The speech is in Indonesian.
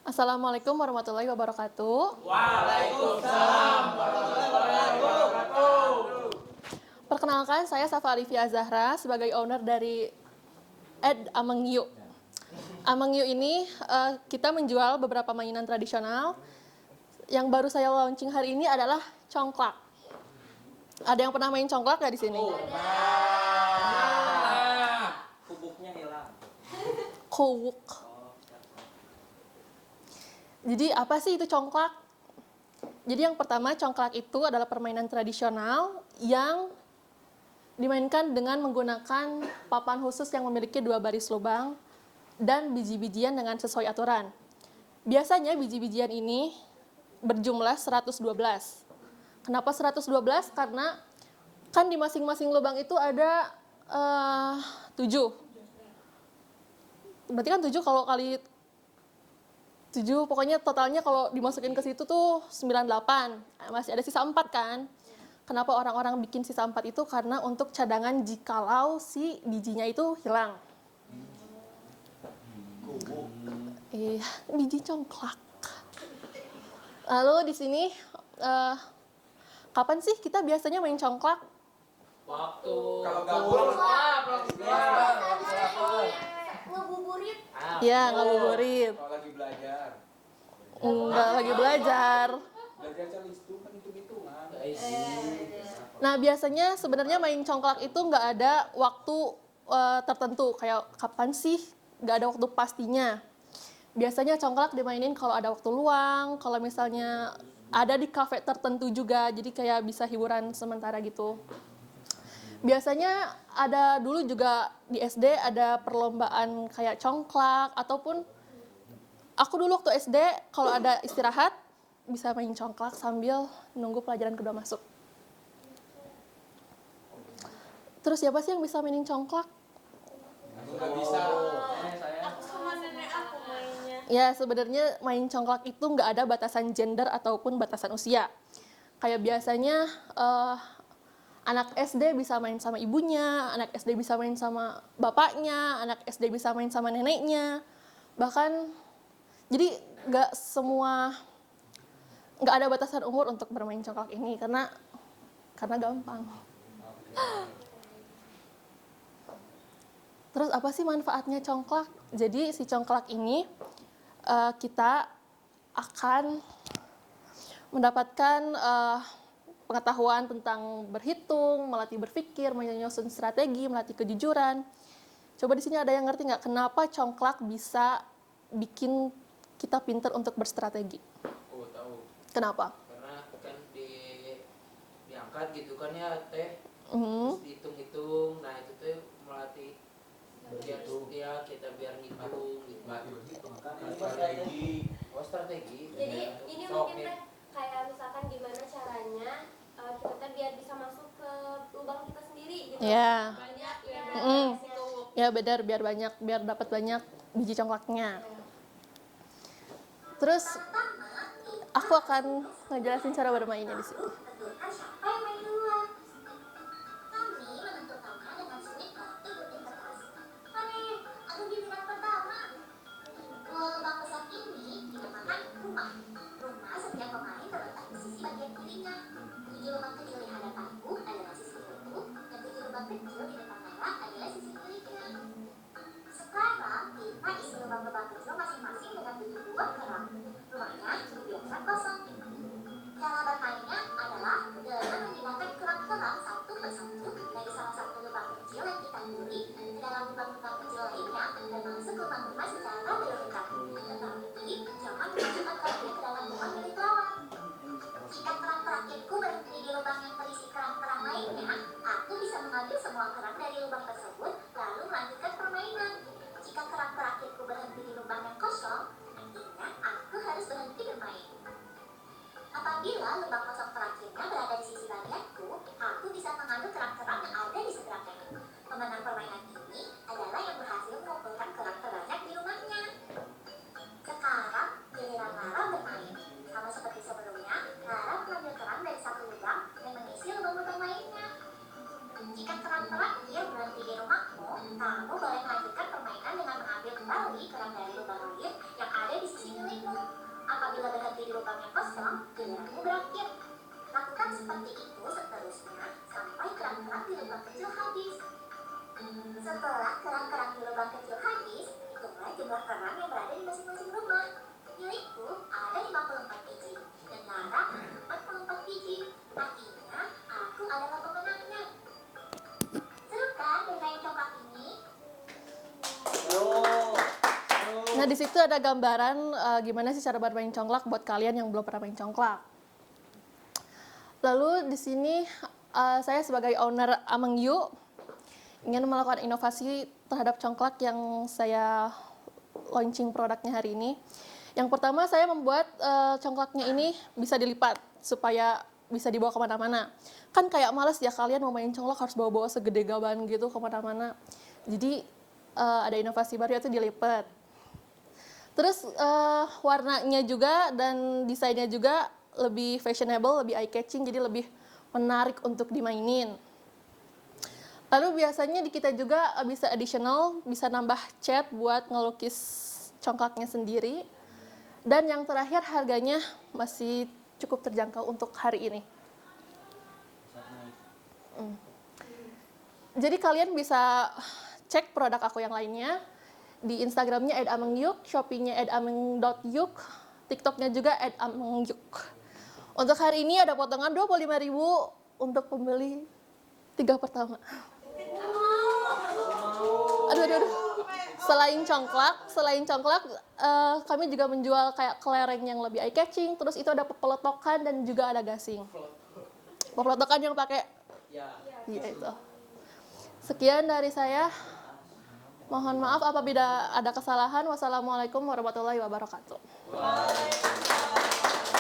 Assalamualaikum warahmatullahi wabarakatuh. Waalaikumsalam warahmatullahi wabarakatuh. Perkenalkan, saya Safa Alifia Zahra sebagai owner dari Amengyu. Amengyu ini kita menjual beberapa mainan tradisional. Yang baru saya launching hari ini adalah congklak. Ada yang pernah main congklak nggak di sini? Kubuknya hilang. Kowuk. Jadi apa sih itu congklak? Jadi yang pertama, congklak itu adalah permainan tradisional yang dimainkan dengan menggunakan papan khusus yang memiliki 2 baris lubang dan biji-bijian dengan sesuai aturan. Biasanya biji-bijian ini berjumlah 112. Kenapa 112? Karena kan di masing-masing lubang itu ada 7. Berarti kan 7 kalau kali 7, pokoknya totalnya kalau dimasukin ke situ tuh 98. Masih ada sisa 4 kan? Kenapa orang-orang bikin sisa 4 itu? Karena untuk cadangan jikalau si bijinya itu hilang. Biji congklak. Lalu di sini, kapan sih kita biasanya main congklak? Waktu kalau gabung Ngebuburit. Ya, ngabuburit. Kalau lagi belajar. Enggak lagi belajar. Belajar calistung kan hitung-hitungan. Nah, biasanya sebenarnya main congklak itu nggak ada waktu tertentu. Kayak kapan sih? Nggak ada waktu pastinya. Biasanya congklak dimainin kalau ada waktu luang, kalau misalnya ada di kafe tertentu juga, jadi kayak bisa hiburan sementara gitu. Biasanya ada dulu juga di SD ada perlombaan kayak congklak, ataupun aku dulu waktu SD kalau ada istirahat bisa main congklak sambil nunggu pelajaran kedua masuk. Terus siapa sih yang bisa mainin congklak? Aku nggak bisa. Aku sama nenek aku mainnya. Ya, sebenarnya main congklak itu nggak ada batasan gender ataupun batasan usia. Kayak biasanya anak SD bisa main sama ibunya, anak SD bisa main sama bapaknya, anak SD bisa main sama neneknya. Bahkan, jadi nggak ada batasan umur untuk bermain congklak ini karena gampang. Terus apa sih manfaatnya congklak? Jadi si congklak ini kita akan mendapatkan pengetahuan tentang berhitung, melatih berpikir, menyusun strategi, melatih kejujuran. Coba di sini ada yang ngerti nggak kenapa congklak bisa bikin kita pintar untuk berstrategi? Oh, tahu. Kenapa? Karena kan diangkat gitu kan ya teh. Mhm. Terus dihitung-hitung. Nah, itu tuh melatih biar kita biar ngitung gitu. Strategi. Oh, strategi. Jadi ini Sok, mungkin ya. teh kayak misalkan gimana caranya kita teh biar bisa masuk ke lubang kita sendiri gitu. Ya. Banyak ya. Mm. Ya benar, biar dapat banyak biji congklaknya. Terus aku akan ngejelasin cara bermainnya di sini. Tentukan siapa yang main duluan. Kami menentukannya dengan seni melatih interpretasi. Mane, aku giliran pertama. Lubang besar ini dinamakan rumah. Rumah setiap pemain terletak di sisi bagian kirinya. 7 lubang kecil di hadapanku adalah sisi kiriku, dan 7 lubang kecil di depan Nara adalah sisi kirinya. Sekarang kita isi lubang-lubang kecil masing-masing dengan 7 buah kerang. Rumahnya biasa kosong. Cara bermainnya adalah dengan memindahkan kerang-kerang satu persatu dari salah satu lubang kecil yang kita curi ke dalam lubang-lubang kecil lainnya dan masuk ke lubang rumah secara berurutan. Tetapi jangan memasukkan kerangnya ke dalam lubang milik lawan. Jika kerang terakhirku berhenti di lubang yang terisi kerang-kerang lainnya, aku bisa mengambil semua kerang dari lubang tersebut lalu melanjutkan permainan. Jika kerang terakhirku berhenti di lubang yang kosong, nantinya aku harus berhenti bermain. Apabila lubang kosong terakhirnya berada di sisi bagianku, aku bisa mengambil kerang-kerang yang ada di seberangnya. Pemenang permainan ini adalah yang berhasil mengumpulkan kerang terbanyak di rumahnya. Sekarang, giliran Lara bermain. Sama seperti sebelumnya, Lara mengambil kerang dari satu lubang dan mengisi lubang-lubang lainnya. Jika kerang terakhir berhenti di rumahmu, kamu boleh melanjutkan permainan dengan mengambil kembali kerang dari lubang lain yang ada di sisi milikmu. situ ada gambaran gimana sih cara bermain congklak buat kalian yang belum pernah main congklak. Lalu di sini saya sebagai owner Ameng Yu ingin melakukan inovasi terhadap congklak yang saya launching produknya hari ini. Yang pertama saya membuat congklaknya ini bisa dilipat supaya bisa dibawa kemana-mana. Kan kayak males ya kalian mau main congklak harus bawa-bawa segede gaban gitu kemana-mana. Jadi ada inovasi baru yaitu dilipat. Terus warnanya juga dan desainnya juga lebih fashionable, lebih eye catching, jadi lebih menarik untuk dimainin. Lalu biasanya di kita juga bisa additional, bisa nambah cat buat ngelukis congklaknya sendiri. Dan yang terakhir harganya masih cukup terjangkau untuk hari ini. Jadi kalian bisa cek produk aku yang lainnya di Instagramnya @amengyuk, Shopee-nya @ameng.yuk, TikToknya juga @amengyuk. Untuk hari ini ada potongan 25.000 untuk pembeli 3 pertama. Aduh. Selain congklak, kami juga menjual kayak kelereng yang lebih eye catching, terus itu ada pelotokan dan juga ada gasing. Pelotokan yang pakai, ya itu. Sekian dari saya. Mohon maaf apabila ada kesalahan. Wassalamualaikum warahmatullahi wabarakatuh.